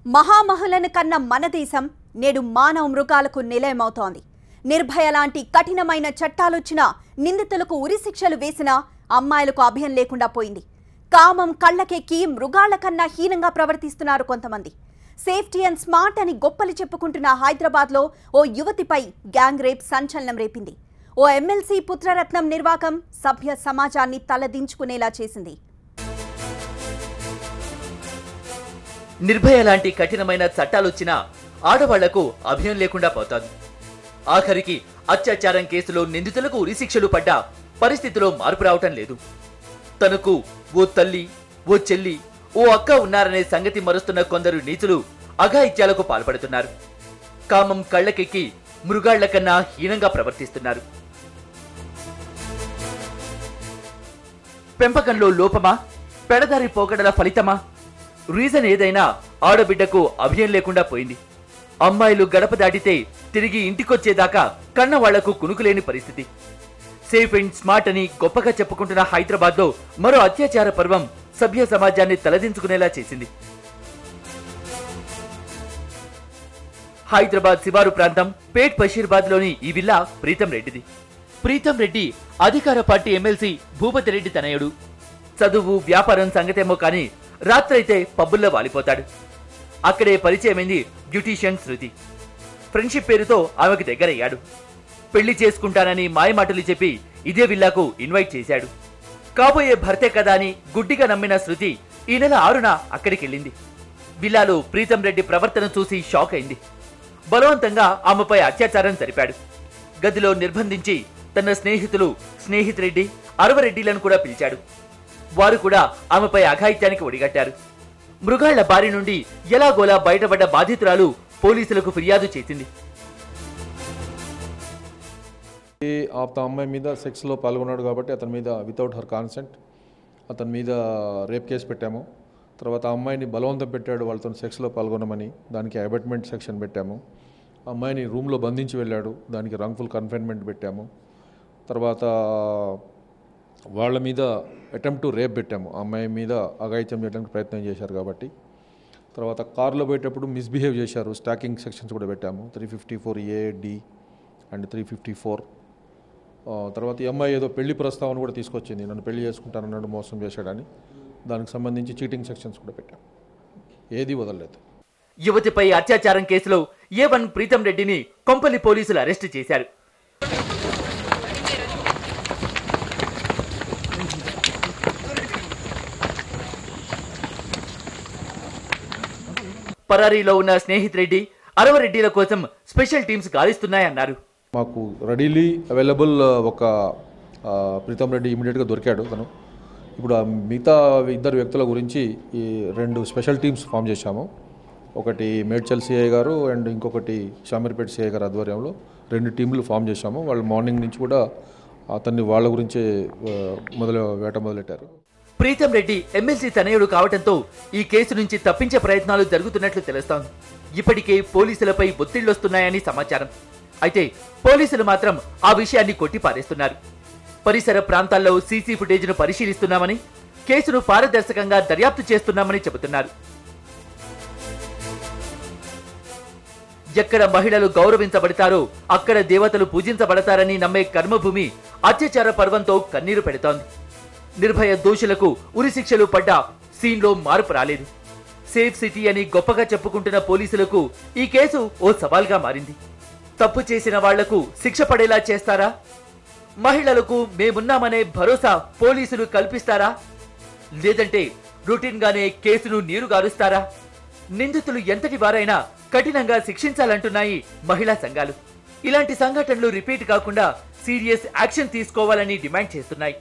మహామహులను కన్న మన దేశం నేడు మానవ మృగాలకు నిలయమవుతోంది. నిర్భయ లాంటి కఠినమైన చట్టాలొచ్చినా నిందితులకు ఉరిశిక్షలు వేసినా అమ్మాయిలకు అభయం లేకుండా పోయింది. కామం కళ్ళకెక్కి మృగాళ్ల కన్నా హీనంగా ప్రవర్తిస్తున్నారు కొంతమంది. సేఫ్టీ అండ్ స్మార్ట్ అని గొప్పలు చెప్పుకుంటున్న హైదరాబాద్లో ఓ యువతిపై గ్యాంగ్ రేప్ సంచలనం రేపింది. ఓ ఎమ్మెల్సీ పుత్రరత్నం నిర్వాకం సభ్య సమాజాన్ని తలదించుకునేలా చేసింది. నిర్భయ లాంటి కఠినమైన చట్టాలొచ్చినా ఆడవాళ్లకు అభయం లేకుండా పోతాది. ఆఖరికి అత్యాచారం కేసులో నిందితులకు ఉరిశిక్షలు పడ్డా పరిస్థితిలో మార్పు రావటం లేదు. తనకు ఓ తల్లి, ఓ చెల్లి, ఓ అక్క ఉన్నారనే సంగతి మరుస్తున్న కొందరు నీచులు అఘాయిత్యాలకు పాల్పడుతున్నారు. కామం కళ్ళకెక్కి మృగాళ్ల కన్నా హీనంగా ప్రవర్తిస్తున్నారు. పెంపకంలో లోపమా, పెడదారి పోకడల ఫలితమా? రీజన్ ఏదైనా ఆడబిడ్డకు అభయం లేకుండా పోయింది. అమ్మాయిలు గడప దాటితే తిరిగి ఇంటికొచ్చేదాకా కన్న వాళ్లకు కునుకులేని పరిస్థితి. సేఫ్ అండ్ స్మార్ట్ అని గొప్పగా చెప్పుకుంటున్న హైదరాబాద్ లో మరో అత్యాచార పర్వం సభ్య సమాజాన్ని తలదించుకునేలా చేసింది. హైదరాబాద్ శివారు ప్రాంతం పేట్ బషీర్బాద్ లోని ఈ విల్లా ప్రీతం రెడ్డిది. ప్రీతం రెడ్డి అధికార పార్టీ ఎమ్మెల్సీ భూపతి రెడ్డి తనయుడు. చదువు వ్యాపారం సంగతేమో కానీ రాత్రైతే పబ్బుల్లో వాలిపోతాడు. అక్కడే పరిచయమైంది బ్యూటీషియన్ శృతి. ఫ్రెండ్షిప్ పేరుతో ఆమెకు దగ్గరయ్యాడు. పెళ్లి చేసుకుంటానని మాయమాటలు చెప్పి ఇదే విల్లాకు ఇన్వైట్ చేశాడు. కాబోయే భర్తే కదా అని గుడ్డిగా నమ్మిన శృతి ఈ నెల 6న అక్కడికెళ్ళింది. విల్లాలో ప్రీతం రెడ్డి ప్రవర్తన చూసి షాక్ అయింది. బలవంతంగా ఆమెపై అత్యాచారం జరిపాడు. గదిలో నిర్బంధించి తన స్నేహితురెడ్డి, అరవరెడ్డిలను కూడా పిలిచాడు. వారు కూడా ఆమెపై అఘాయిత్యానికి ఒడిగట్టారు. మృగాళ్ల బారి నుండి ఎలాగోలా బయటపడ్డ బాధితురాలు పోలీసులకు ఫిర్యాదు చేసింది. అమ్మాయి మీద సెక్స్లో పాల్గొన్నాడు కాబట్టి అతని మీద వితౌట్ హర్ కాన్సెంట్ అతని మీద రేప్ కేసు పెట్టాము. తర్వాత అమ్మాయిని బలవంతం పెట్టాడు వాళ్ళతో సెక్స్లో పాల్గొనమని, దానికి అబెట్మెంట్ సెక్షన్ పెట్టాము. అమ్మాయిని రూమ్లో బంధించి వెళ్ళాడు, దానికి రాంగ్ఫుల్ కన్ఫైన్మెంట్ పెట్టాము. తర్వాత వాళ్ళ మీద అటెంప్ట్ టు రేప్ పెట్టాము. అమ్మాయి మీద అఘాయిత్యం చేయడానికి ప్రయత్నం చేశారు కాబట్టి. తర్వాత కార్లో పోయేటప్పుడు మిస్బిహేవ్ చేశారు, స్టాకింగ్ సెక్షన్స్ కూడా పెట్టాము. 354A, D and 354. తర్వాత ఈ అమ్మాయి ఏదో పెళ్లి ప్రస్తావన కూడా తీసుకొచ్చింది, నన్ను పెళ్లి చేసుకుంటానన్నాడు, మోసం చేశాడని. దానికి సంబంధించి చీటింగ్ సెక్షన్స్ కూడా పెట్టాము. ఏది వదలలేదు. యువతిపై అత్యాచారం కేసులో A1 ప్రీతం రెడ్డిని కొంపల్లి పోలీసులు అరెస్టు చేశారు. పరారీలో ఉన్న స్నేహితురెడ్డి, అరవరెడ్డిల కోసం స్పెషల్ టీమ్స్ గాలిస్తున్నాయన్నారు. మాకు రెడీలీ అవైలబుల్ ఒక ప్రీతం రెడ్డి ఇమీడియట్గా దొరికాడు. తను ఇప్పుడు మిగతా ఇద్దరు వ్యక్తుల గురించి ఈ 2 స్పెషల్ టీమ్స్ ఫామ్ చేశాము. ఒకటి మేడ్చల్ సిఐ గారు అండ్ ఇంకొకటి షామీర్పేట సిఐ గారు ఆధ్వర్యంలో 2 టీంలు ఫామ్ చేశాము. వాళ్ళు మార్నింగ్ నుంచి కూడా అతన్ని వాళ్ళ గురించే వేట మొదలెట్టారు. ప్రీతం రెడ్డి ఎమ్మెల్సీ తనయుడు కావడంతో ఈ కేసు నుంచి తప్పించే ప్రయత్నాలు జరుగుతున్నట్లు తెలుస్తోంది. ఇప్పటికే పోలీసులపై ఒత్తిళ్లొస్తున్నాయని సమాచారం. అయితే పోలీసులు మాత్రం ఆ విషయాన్ని కొట్టిపారేస్తున్నారు. పరిసర ప్రాంతాల్లో సీసీ ఫుటేజ్ను పరిశీలిస్తున్నామని, కేసును పారదర్శకంగా దర్యాప్తు చేస్తున్నామని చెబుతున్నారు. ఎక్కడ మహిళలు గౌరవించబడతారో అక్కడ దేవతలు పూజించబడతారని నమ్మే కర్మభూమి అత్యాచార పర్వంతో కన్నీరు పెడుతోంది. నిర్భయ దోషులకు ఉరిశిక్షలు పడ్డా సీన్లో మార్పు రాలేదు. సేఫ్ సిటీ అని గొప్పగా చెప్పుకుంటున్న పోలీసులకు ఈ కేసు ఓ సవాల్గా మారింది. తప్పు చేసిన వాళ్లకు శిక్ష పడేలా చేస్తారా? మహిళలకు మేమున్నామనే భరోసా పోలీసులు కల్పిస్తారా? లేదంటే రొటీన్ గానే కేసును నీరుగారుస్తారా? నిందితులు ఎంతటి వారైనా కఠినంగా శిక్షించాలంటున్నాయి మహిళా సంఘాలు. ఇలాంటి సంఘటనలు రిపీట్ కాకుండా సీరియస్ యాక్షన్ తీసుకోవాలని డిమాండ్ చేస్తున్నాయి.